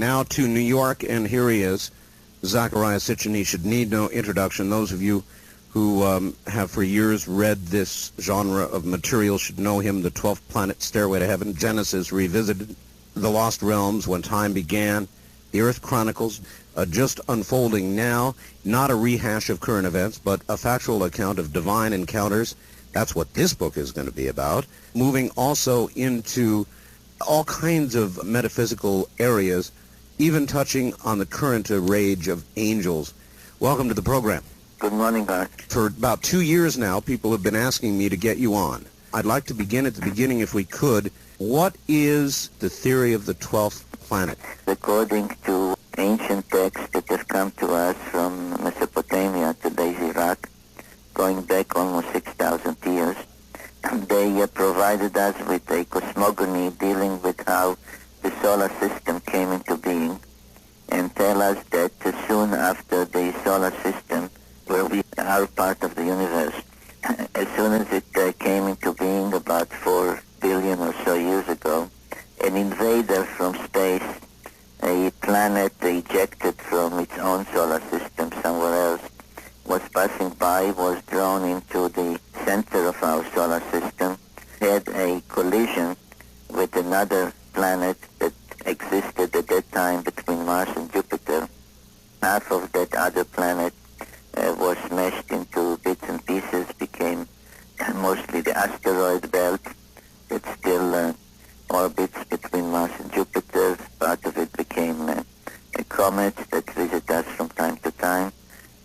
Now to New York, and here he is, Zecharia Sitchin. He should need no introduction. Those of you who have for years read this genre of material should know him. The 12th Planet, Stairway to Heaven, Genesis Revisited, The Lost Realms, When Time Began, The Earth Chronicles, just unfolding now, not a rehash of current events, but a factual account of divine encounters. That's what this book is going to be about. Moving also into all kinds of metaphysical areas, even touching on the current rage of angels. Welcome to the program. Good morning, Art. For about 2 years now, people have been asking me to get you on. I'd like to begin at the beginning, if we could. What is the theory of the 12th planet? According to ancient texts that have come to us from Mesopotamia, today's Iraq, going back almost 6,000 years, they provided us with a cosmogony dealing with how the solar system came into being, and tell us that soon after the solar system, where we are part of the universe, as soon as it came into being about 4 billion or so years ago, an invader from space, a planet ejected from its own solar system somewhere else, was passing by, was drawn into the center of our solar system, had a collision with another planet that existed at that time between Mars and Jupiter. Half of that other planet was smashed into bits and pieces, became mostly the asteroid belt that still orbits between Mars and Jupiter. Part of it became a comet that visits us from time to time,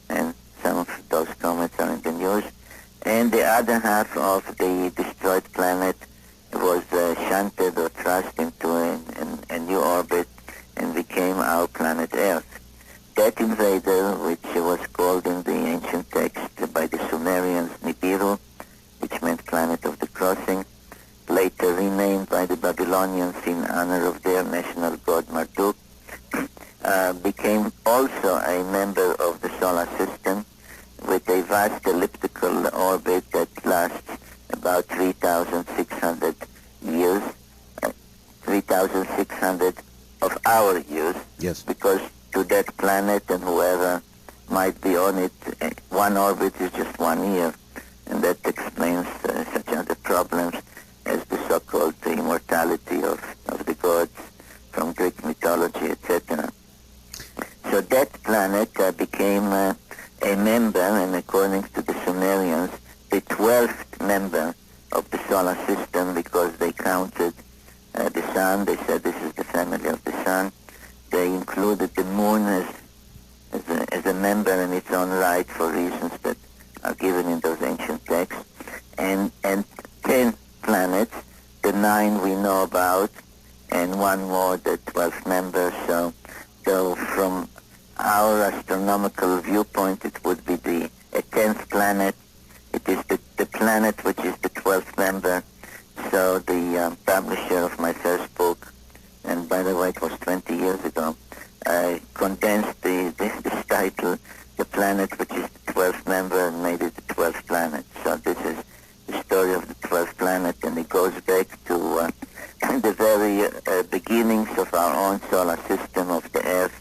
and some of those comets are in the news. And the other half of the destroyed planet was shunted or thrust into a new orbit and became our planet Earth. That invader, which was called in the ancient text by the Sumerians Nibiru, which meant planet of the crossing, later renamed by the Babylonians in honor of their national god Marduk, became also a member of the solar system with a vast elliptical orbit that lasts about 3,600 years, 3,600 of our years. Yes. Because to that planet and whoever might be on it, one orbit is just 1 year, and that explains such other problems as the so-called immortality of the gods from Greek mythology, etc. So that planet became a member, and according to the Sumerians, the 12th member of the solar system, because they counted the sun. They said this is the family of the sun. They included the moon as a member in its own right for reasons that are given in those ancient texts. And 10 planets, the 9 we know about, and one more, the 12th member. So from our astronomical viewpoint, it would be a 10th planet. It is the planet which is the 12th member. So the publisher of my first book, and by the way, it was 20 years ago, condensed this title, The Planet Which is the 12th Member, and made it the 12th planet. So this is the story of the 12th planet, and it goes back to the very beginnings of our own solar system, of the Earth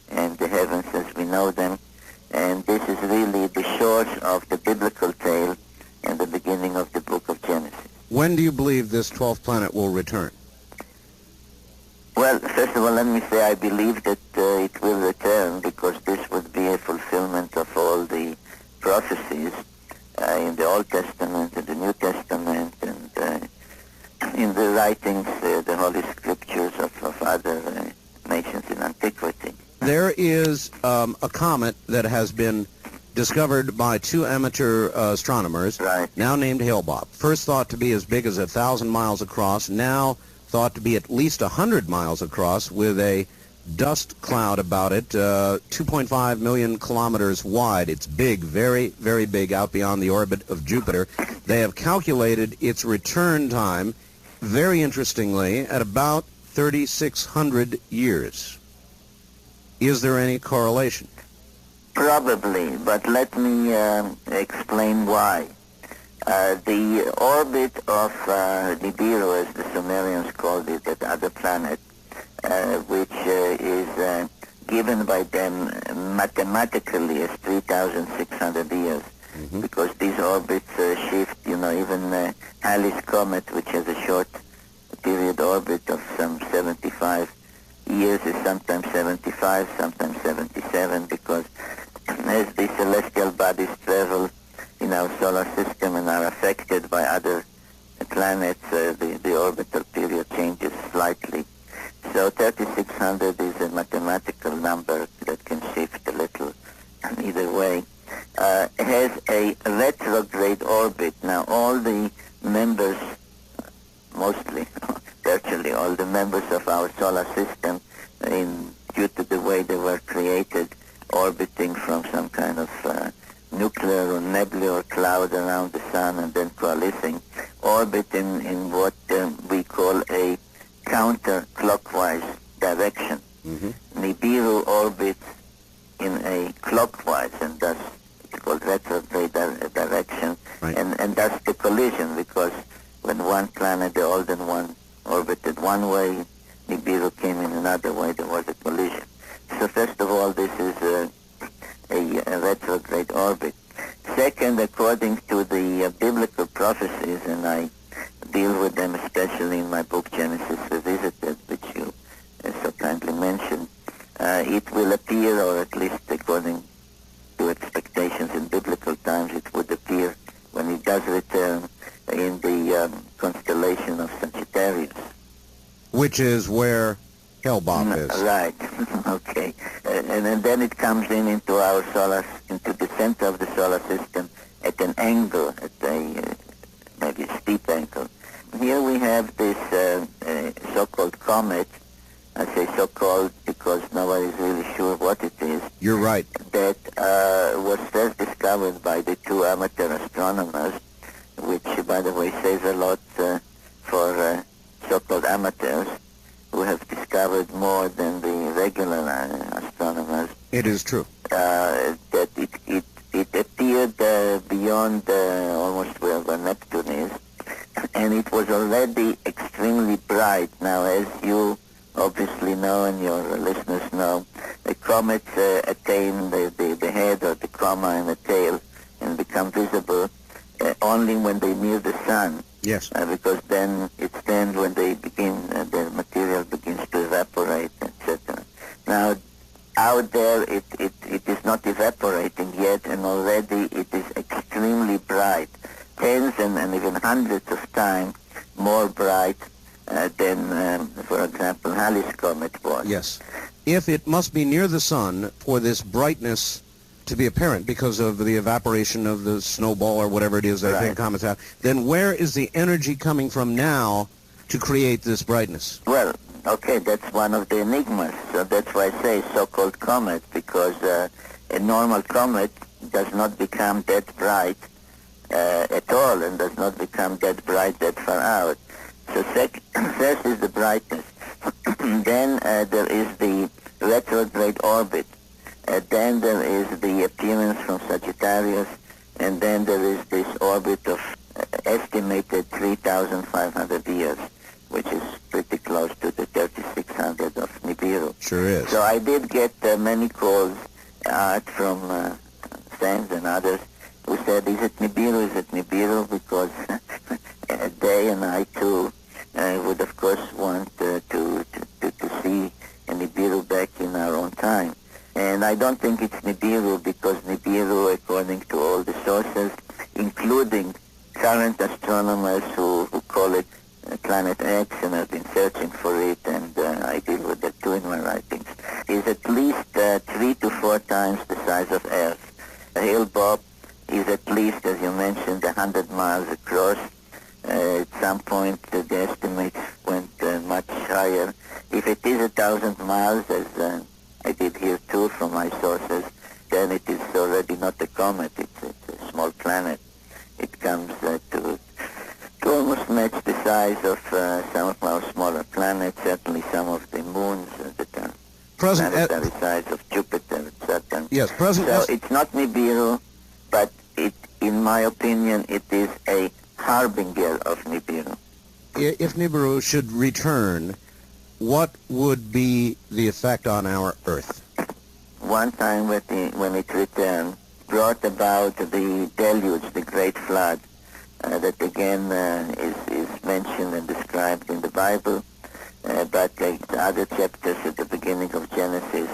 and the heavens as we know them. And this is really the shores of the biblical tale and the beginning of the book of Genesis. When do you believe this 12th planet will return? Well, first of all, let me say I believe that it will return, because this would be a fulfillment of all the prophecies in the Old Testament and the New Testament, and in the writings, the Holy Scriptures of other nations in antiquity. There is a comet that has been discovered by 2 amateur astronomers, right, now named Hale-Bopp. First thought to be as big as 1,000 miles across, now thought to be at least 100 miles across, with a dust cloud about it, 2.5 million kilometers wide. It's big, very, very big, out beyond the orbit of Jupiter. They have calculated its return time, very interestingly, at about 3,600 years. Is there any correlation? Probably, but let me explain why. The orbit of Nibiru, as the Sumerians called it, that other planet, which is given by them mathematically as 3,600 years, because these orbits shift, even Halley's Comet, which has a short period orbit of some 75 years, is sometimes 75, sometimes 77, because as the celestial bodies travel in our solar system and are affected by other planets, the orbital period changes slightly. So 3,600 is a mathematical number that can shift a little either way. It has a retrograde orbit. Now all the members, mostly, virtually all the members of our solar system, due to the way they were created, orbiting from some kind of nuclear or nebular cloud around the sun and then coalescing, orbit in what we call a counterclockwise direction. Nibiru orbits in a clockwise, and thus it's called retrograde direction, right. and that's the collision, because when one planet, the older one, orbited one way, Nibiru came in another way, there was a collision. So first of all, this is a retrograde orbit. Second, according to the biblical prophecies, and I deal with them especially in my book Genesis Revisited, which you so kindly mentioned, it will appear, or at least according to expectations in biblical times, it would appear when it does return in the constellation of Sagittarius. Which is where Hellbop is. Right. Okay. And then it comes into the center of the solar system at an angle, at a maybe a steep angle. Here we have this so-called comet. I say so-called because nobody's really sure what it is. You're right. That was first discovered by the two amateur astronomers, which, by the way, says a lot for so-called amateurs, who have discovered more than the regular astronomers. It is true. That it appeared beyond almost where Neptune is, and it was already extremely bright. Now, as you obviously know and your listeners know, the comets attain the head or the coma and the tail and become visible only when they near the sun. Yes. Because then it's then when they begin, the material begins to evaporate, etc. Now, out there, it is not evaporating yet, and already it is extremely bright, tens and even hundreds of times more bright than, for example, Halley's Comet was. Yes. If it must be near the sun for this brightness to be apparent because of the evaporation of the snowball or whatever it is that Right. comets have, then where is the energy coming from now to create this brightness? Well, okay, that's one of the enigmas. So that's why I say so-called comet, because a normal comet does not become that bright at all, and does not become that bright that far out. So first is the brightness. Then there is the retrograde orbit. Then there is the appearance from Sagittarius, and then there is this orbit of estimated 3,500 years, which is pretty close to the 3,600 of Nibiru. Sure is. So I did get many calls from fans and others who said, is it Nibiru, is it Nibiru? Because they and I too would of course want to see a Nibiru back in our own time. And I don't think it's Nibiru, because Nibiru, according to all the sources, including current astronomers who call it Planet X and have been searching for it, and I deal with that too in my writings, is at least 3 to 4 times the size of Earth. Hale-Bopp is at least, as you mentioned, 100 miles across. At some point, the estimates went much higher. If it is 1,000 miles, as I did hear too from my sources, then it is already not a comet, it's a small planet. It comes to almost match the size of some of our smaller planets, certainly some of the moons that are planetary size of Jupiter and Saturn. Yes, So it's not Nibiru, but in my opinion, it is a harbinger of Nibiru. If Nibiru should return, what would be the effect on our Earth? One time when it returned, brought about the deluge, the great flood, that again is mentioned and described in the Bible, but the other chapters at the beginning of Genesis,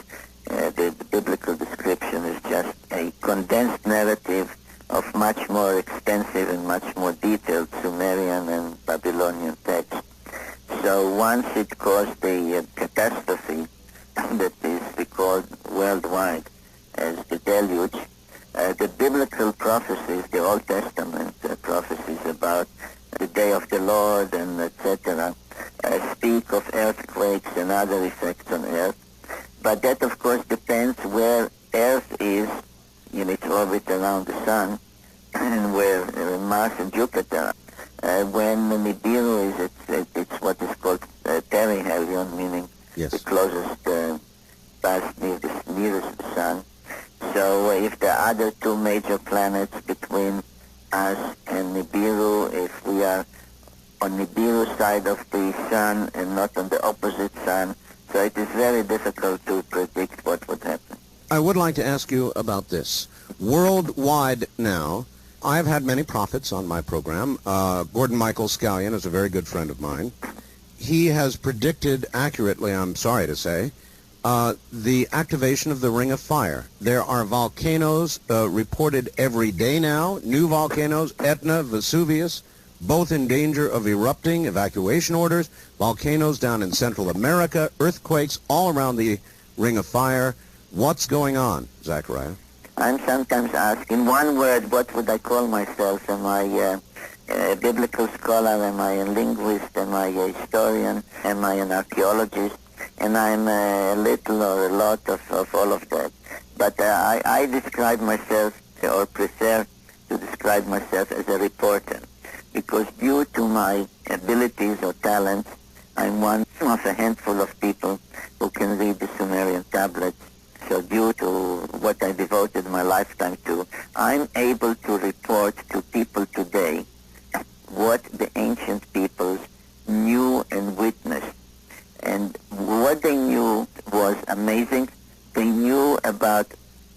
the biblical description is just a condensed narrative of much more extensive and much more detailed Sumerian and Babylonian text. So once it caused the catastrophe that is recalled worldwide as the deluge, the biblical prophecies, the Old Testament prophecies about the day of the Lord and etc., speak of earthquakes and other effects on Earth. But that, of course, depends where Earth is in its orbit around the Sun and where Mars and Jupiter are. When Nibiru is, it's what is called perihelion, meaning Yes. the closest pass nearest the Sun. So if there are other two major planets between us and Nibiru, if we are on Nibiru side of the Sun and not on the opposite Sun, so it is very difficult to predict what would happen. I would like to ask you about this. Worldwide now, I've had many prophets on my program. Gordon Michael Scallion is a very good friend of mine. He has predicted accurately, I'm sorry to say, the activation of the Ring of Fire. There are volcanoes reported every day now, new volcanoes, Etna, Vesuvius, both in danger of erupting, evacuation orders, volcanoes down in Central America, earthquakes all around the Ring of Fire. What's going on, Zecharia? I'm sometimes asked, in one word, what would I call myself? Am I a biblical scholar? Am I a linguist? Am I a historian? Am I an archaeologist? And I'm a little or a lot of all of that. But I describe myself, or prefer to describe myself as a reporter, because due to my abilities or talents, I'm one of a handful of people who can read the Sumerian tablets. So due to what I devoted my lifetime to, I'm able to report to people today what the ancient peoples knew and witnessed. And what they knew was amazing. They knew about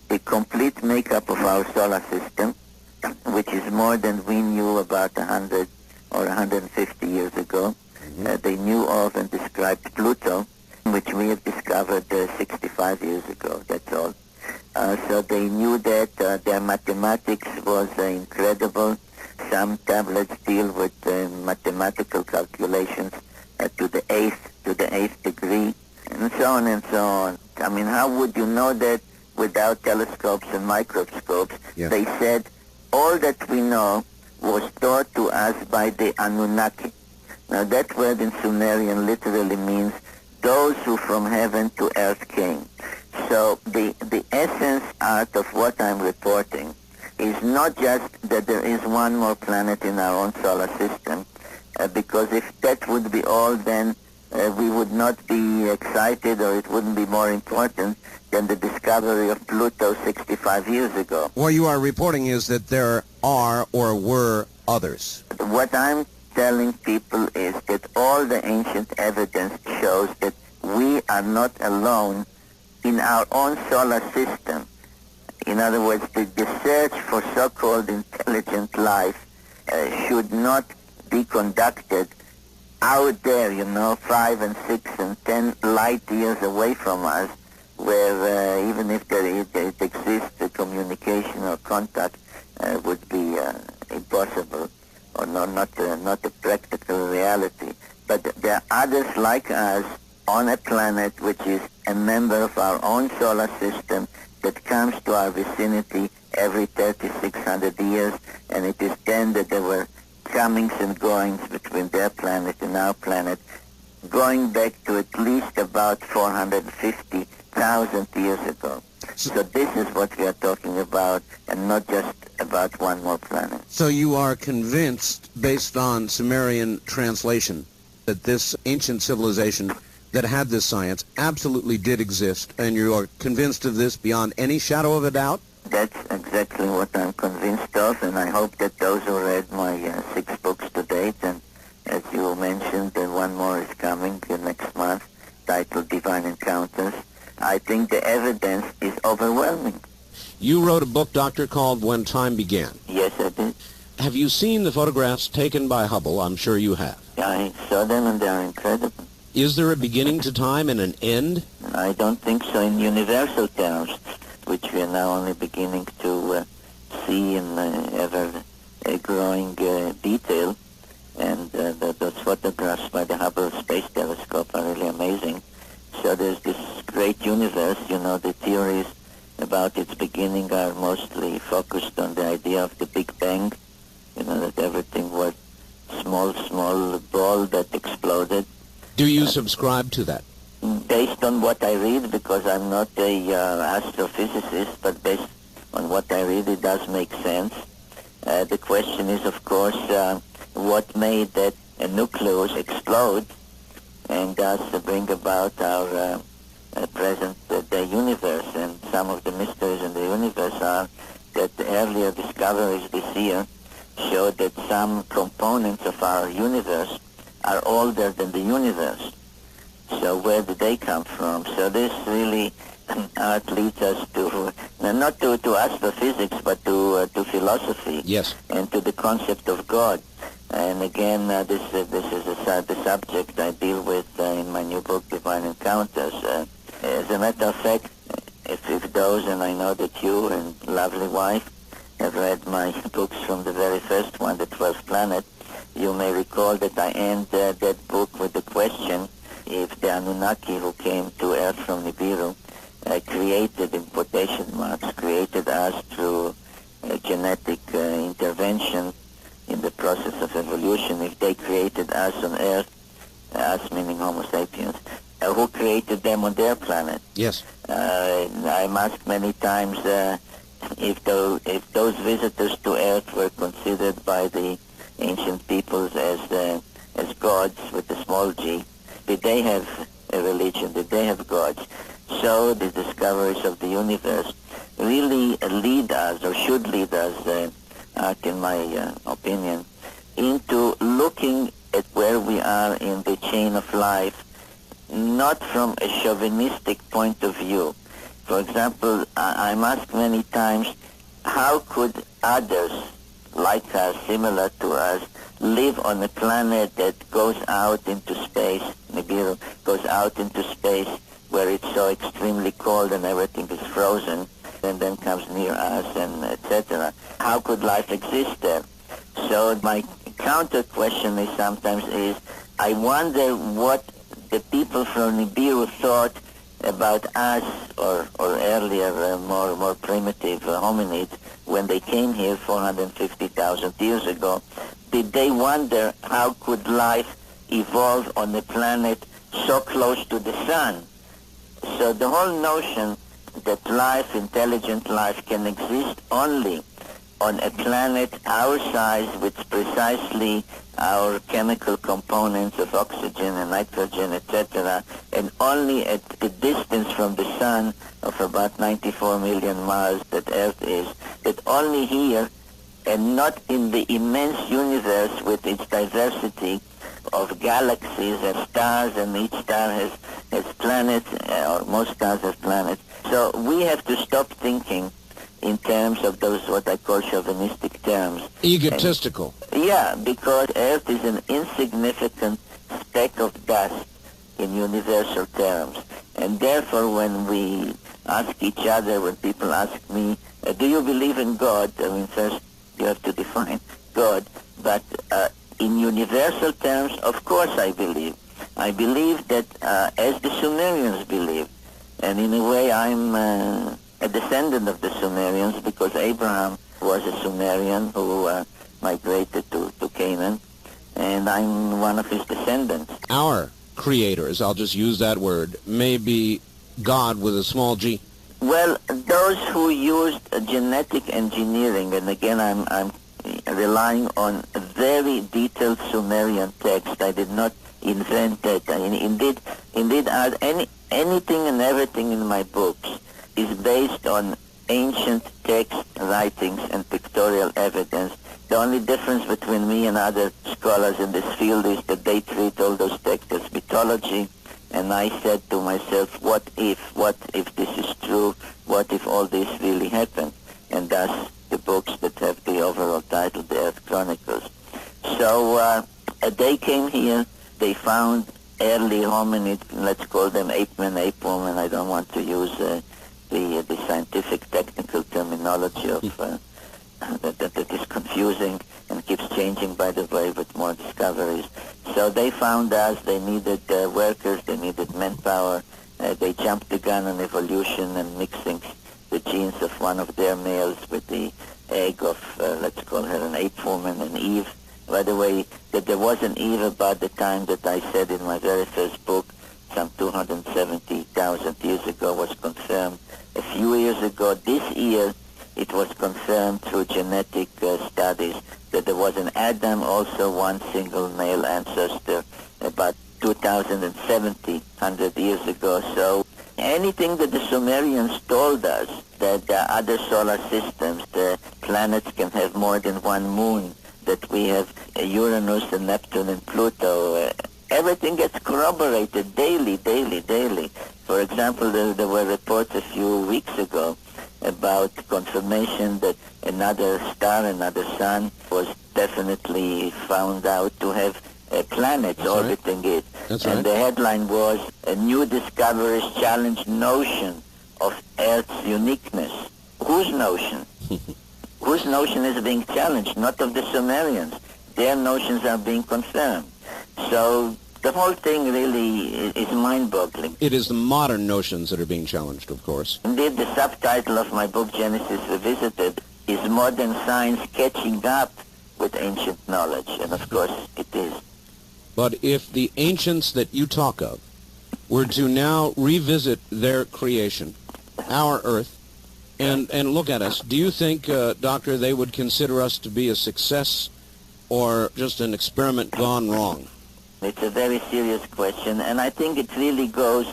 the complete makeup of our solar system, which is more than we knew about 100 or 150 years ago. They knew of and described Pluto, which we have discovered 65 years ago, that's all. So they knew that their mathematics was incredible. Some tablets deal with mathematical calculations to the eighth degree, and so on and so on. I mean, how would you know that without telescopes and microscopes? Yeah. They said all that we know was taught to us by the Anunnaki. Now that word in Sumerian literally means those who from heaven to earth came. So the essence out of what I'm reporting is not just that there is one more planet in our own solar system, because if that would be all, then we would not be excited, or it wouldn't be more important than the discovery of Pluto 65 years ago. What you are reporting is that there are or were others. What I'm telling people is that all the ancient evidence shows that we are not alone in our own solar system. In other words, the search for so-called intelligent life should not be conducted out there, 5 and 6 and 10 light years away from us, where even if it exists, the communication or contact would be impossible, or not a practical reality. But there are others like us on a planet which is a member of our own solar system that comes to our vicinity every 3,600 years, and it is then that there were comings and goings between their planet and our planet, going back to at least about 450,000 years ago. So this is what we are talking about, and not just about one more planet. So you are convinced, based on Sumerian translation, that this ancient civilization that had this science absolutely did exist, and you are convinced of this beyond any shadow of a doubt? That's exactly what I'm convinced of, and I hope that those who read my 6 books to date, and as you mentioned, one more is coming next month, titled Divine Encounters. I think the evidence is overwhelming. You wrote a book, Doctor, called When Time Began. Yes, I did. Have you seen the photographs taken by Hubble? I'm sure you have. I saw them and they are incredible. Is there a beginning to time and an end? I don't think so in universal terms, which we are now only beginning to see in ever-growing detail. And those photographs by the Hubble Space Telescope are really amazing. So there's this great universe, the theories about its beginning are mostly focused on the idea of the Big Bang, that everything was small ball that exploded. Do you subscribe to that? Based on what I read, because I'm not a astrophysicist, but based on what I read, it does make sense. The question is, of course, what made that nucleus explode and thus bring about our present day universe. And some of the mysteries in the universe are that the earlier discoveries this year showed that some components of our universe are older than the universe. So where did they come from? So this really leads us to, not to astrophysics, but to philosophy. Yes. And to the concept of God. And again, this is the subject I deal with in my new book, Divine Encounters. As a matter of fact, if those, and I know that you and lovely wife have read my books from the very first one, The 12th Planet, you may recall that I end that book with the question if the Anunnaki who came to Earth from Nibiru created, in quotation marks, created us through genetic intervention in the process of evolution, if they created us on Earth, us meaning Homo sapiens, who created them on their planet? Yes. I'm asked many times if those visitors to Earth were considered by the ancient peoples as gods with a small g. Did they have a religion? Did they have gods? So the discoveries of the universe really lead us, or should lead us, in my opinion, into looking at where we are in the chain of life, not from a chauvinistic point of view. For example, I'm asked many times, how could others like us, similar to us, live on a planet that goes out into space, Nibiru, goes out into space where it's so extremely cold and everything is frozen, and then comes near us, and etc. How could life exist there? So my counter question is sometimes I wonder what the people from Nibiru thought about us, or earlier, more primitive hominids, when they came here 450,000 years ago. Did they wonder how could life evolve on a planet so close to the sun? So the whole notion that life, intelligent life, can exist only on a planet our size with precisely our chemical components of oxygen and nitrogen, etc., and only at the distance from the sun of about 94 million miles that Earth is, that only here and not in the immense universe with its diversity of galaxies and stars, and each star has planets, or most stars have planets. So we have to stop thinking in terms of those what I call chauvinistic terms. Egotistical. Yeah, because Earth is an insignificant speck of dust in universal terms. And therefore when we ask each other, when people ask me, do you believe in God? I mean, first you have to define God. But in universal terms, of course I believe. I believe that as the Sumerians believed, and in a way I'm a descendant of the Sumerians, because Abraham was a Sumerian who migrated to Canaan, and I'm one of his descendants. Our creators, I'll just use that word, may be God with a small g. Well, those who used genetic engineering, and again I'm relying on very detailed Sumerian text. I did not invent that. Indeed, anything and everything in my books is based on ancient text writings and pictorial evidence. The only difference between me and other scholars in this field is that they treat all those texts as mythology, And I said to myself, what if this is true? What if all this really happened? And thus the books that have the overall title, The Earth Chronicles. So they came here, they found early hominids, let's call them ape-men, ape-women. I don't want to use the scientific technical terminology of that is confusing and keeps changing, by the way, with more discoveries. So they found us, they needed workers, they needed manpower. They jumped the gun on evolution and mixing the genes of one of their males with the egg of, let's call her an ape woman, an Eve. By the way, that there was an Eve about the time that I said in my very first book, some 270,000 years ago, was confirmed. A few years ago, this year, it was confirmed through genetic studies that there was an Adam, also one single male ancestor, about 100 years ago. So anything that the Sumerians told us, that the other solar systems, the planets can have more than one moon, that we have Uranus and Neptune and Pluto, everything gets corroborated daily. For example, there were reports a few weeks ago about confirmation that another star, another sun, was definitely found out to have planets orbiting it. That's and right. the headline was, "New discoveries challenge notion of Earth's uniqueness." Whose notion? Whose notion is being challenged? Not of the Sumerians. Their notions are being confirmed. So the whole thing really is mind-boggling. It is the modern notions that are being challenged, of course. Indeed, the subtitle of my book, Genesis Revisited, is Modern Science Catching Up with Ancient Knowledge. And of course, it is. But if the ancients that you talk of were to now revisit their creation, our Earth, and look at us, do you think, Doctor, they would consider us to be a success or just an experiment gone wrong? It's a very serious question, and I think it really goes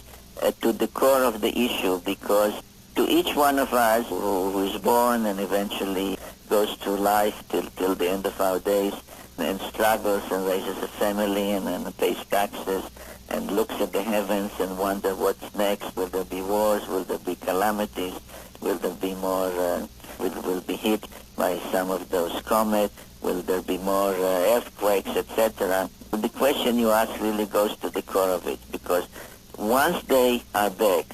to the core of the issue, because to each one of us who is born and eventually goes through life till the end of our days and struggles and raises a family and pays taxes and looks at the heavens and wonder what's next. Will there be wars? Will there be calamities? Will there be more, will be hit by some of those comets? Will there be more earthquakes, etc.? The question you ask really goes to the core of it, because once they are back,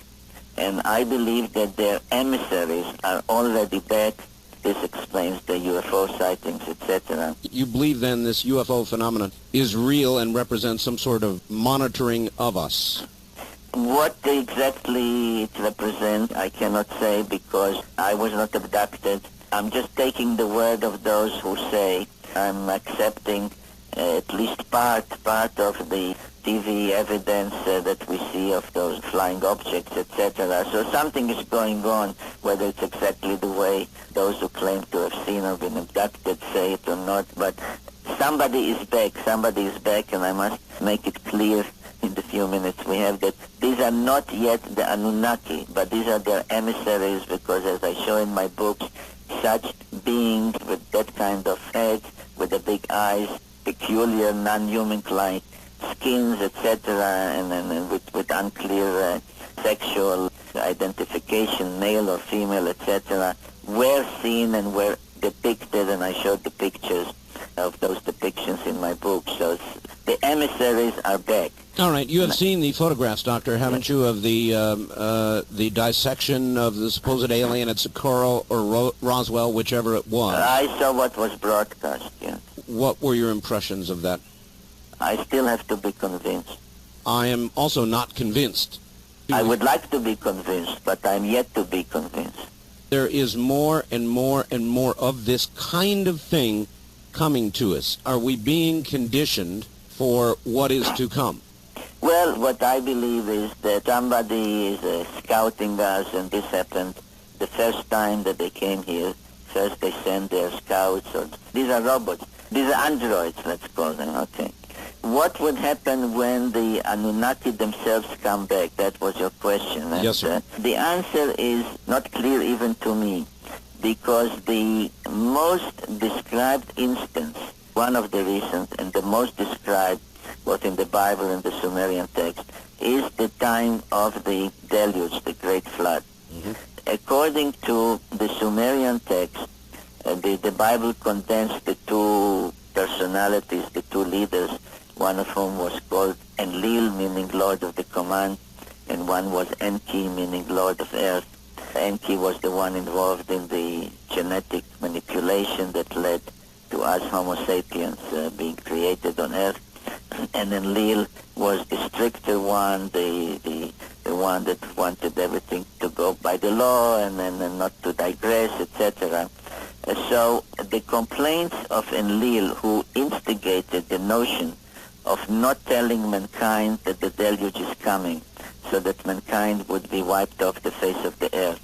and I believe that their emissaries are already back, this explains the UFO sightings, etc. You believe then this UFO phenomenon is real and represents some sort of monitoring of us? What exactly it represents, I cannot say, because I was not abducted. I'm just taking the word of those who say. I'm accepting at least part of the TV evidence that we see of those flying objects, etc. So something is going on, whether it's exactly the way those who claim to have seen or been abducted say it or not. But somebody is back, and I must make it clear in the few minutes we have that these are not yet the Anunnaki, but these are their emissaries, because as I show in my books, such beings with that kind of heads, with the big eyes, peculiar non-human-like skins, etc., and with unclear sexual identification, male or female, etc., were seen and were depicted, and I showed the pictures of those depictions in my book. So the emissaries are back. All right, you have seen the photographs, Doctor, haven't you, of the dissection of the supposed alien at Socorro or Roswell, whichever it was? I saw what was broadcast, yes. What were your impressions of that? I still have to be convinced. I am also not convinced. I would like to be convinced, but I'm yet to be convinced. There is more and more and more of this kind of thing coming to us. Are we being conditioned for what is to come? Well, what I believe is that somebody is scouting us, and this happened the first time that they came here. First they sent their scouts, or these are robots. These are androids, let's call them, okay. What would happen when the Anunnaki themselves come back? That was your question. And, yes, sir. The answer is not clear even to me, because the most described instance, one of the recent and the most described, both in the Bible and the Sumerian text, is the time of the deluge, the great flood. According to the Sumerian text, the Bible condensed the two personalities, the two leaders, one of whom was called Enlil, meaning Lord of the Command, and one was Enki, meaning Lord of Earth. Enki was the one involved in the genetic manipulation that led to us Homo sapiens being created on Earth. And Enlil was the stricter one, the one that wanted everything to go by the law and not to digress, etc. So the complaints of Enlil, who instigated the notion of not telling mankind that the deluge is coming, so that mankind would be wiped off the face of the earth,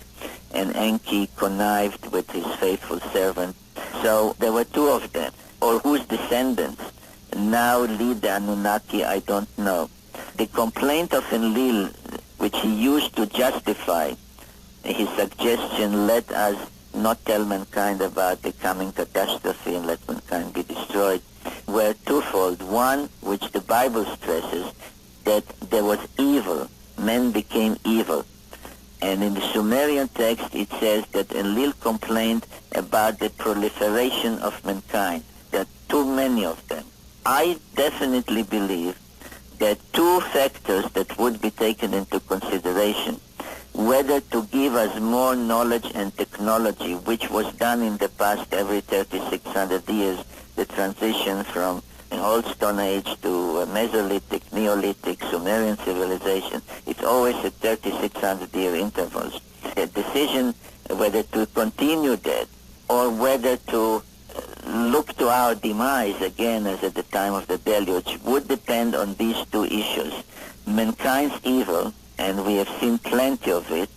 and Enki connived with his faithful servant. So there were two of them, or whose descendants now lead the Anunnaki, I don't know. The complaint of Enlil, which he used to justify his suggestion, let us not tell mankind about the coming catastrophe and let mankind be destroyed, were twofold. One, which the Bible stresses, that there was evil. Men became evil. And in the Sumerian text it says that Enlil complained about the proliferation of mankind. There are too many of them. I definitely believe that two factors that would be taken into consideration, whether to give us more knowledge and technology, which was done in the past every 3,600 years, the transition from an old Stone Age to a Mesolithic, Neolithic, Sumerian civilization, it's always at 3,600-year intervals. The decision whether to continue that or whether to look to our demise again as at the time of the deluge would depend on these two issues. Mankind's evil, and we have seen plenty of it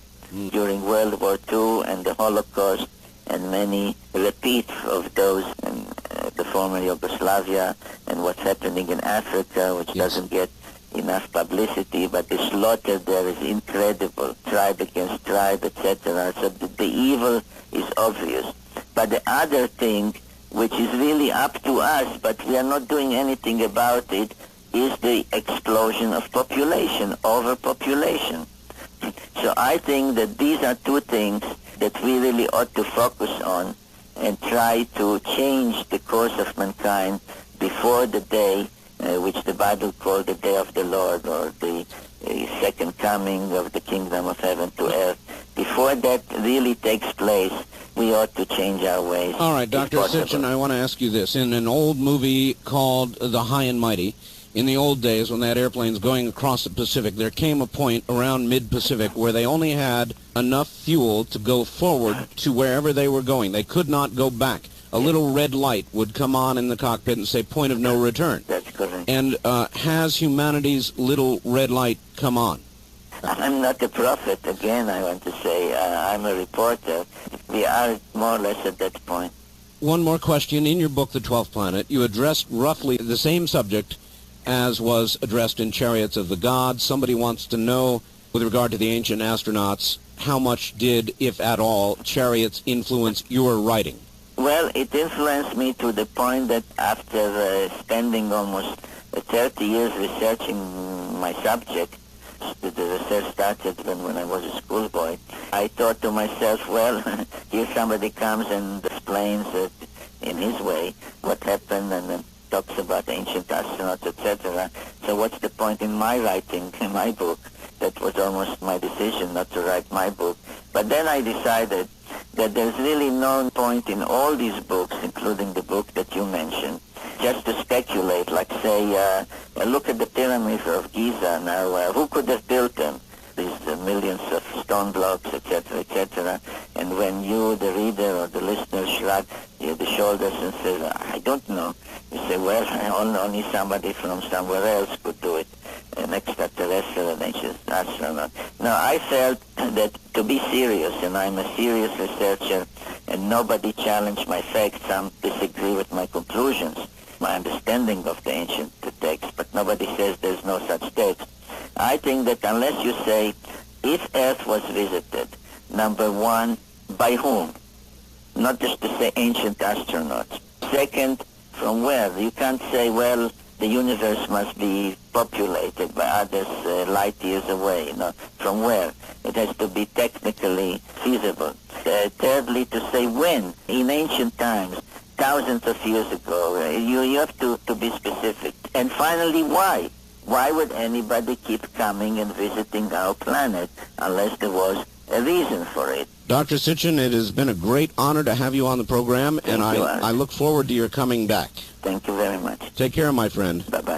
during World War II and the Holocaust, and many repeats of those in the former Yugoslavia, and what's happening in Africa, which doesn't get enough publicity, but the slaughter there is incredible, tribe against tribe, etc. So the evil is obvious. But the other thing, which is really up to us, but we are not doing anything about it, is the explosion of population, overpopulation. So I think that these are two things that we really ought to focus on and try to change the course of mankind before the day which the Bible called the day of the Lord, or the second coming of the kingdom of heaven to earth. Before that really takes place, we ought to change our ways. All right, Dr. Sitchin, I want to ask you this. In an old movie called The High and Mighty, in the old days when that airplane's going across the Pacific, there came a point around mid-Pacific where they only had enough fuel to go forward to wherever they were going. They could not go back. A little red light would come on in the cockpit and say, point of no return. That's correct. And has humanity's little red light come on? I'm not a prophet, again, I want to say. I'm a reporter. We are more or less at that point. One more question. In your book, The 12th Planet, you addressed roughly the same subject as was addressed in Chariots of the Gods. Somebody wants to know, with regard to the ancient astronauts, how much did, if at all, Chariots influence your writing? Well, it influenced me to the point that after spending almost 30 years researching my subject, the research started when I was a schoolboy, I thought to myself, well, here somebody comes and explains in his way what happened and talks about ancient astronauts, etc. So what's the point in my writing my book? That was almost my decision not to write my book. But then I decided that there's really no point in all these books, including the book that you mentioned, just to speculate, like say, look at the pyramids of Giza now, who could have built them? These millions of stone blocks, etc., etc. And when you, the reader or the listener, shrug the shoulders and says, I don't know, you say, well, only somebody from somewhere else could do it, an extraterrestrial, an ancient astronaut. Now, I felt that to be serious, and I'm a serious researcher, and nobody challenged my facts, some disagree with my conclusions, my understanding of the ancient text, but nobody says there's no such text. I think that unless you say, if Earth was visited, number one, by whom? Not just to say ancient astronauts. Second, from where? You can't say, well, the universe must be populated by others light years away. From where? It has to be technically feasible. Thirdly, to say when. In ancient times, thousands of years ago, you have to be specific. And finally, why? Why would anybody keep coming and visiting our planet unless there was a reason for it? Dr. Sitchin, it has been a great honor to have you on the program, and Thank you, I look forward to your coming back. Thank you very much. Take care, my friend. Bye-bye.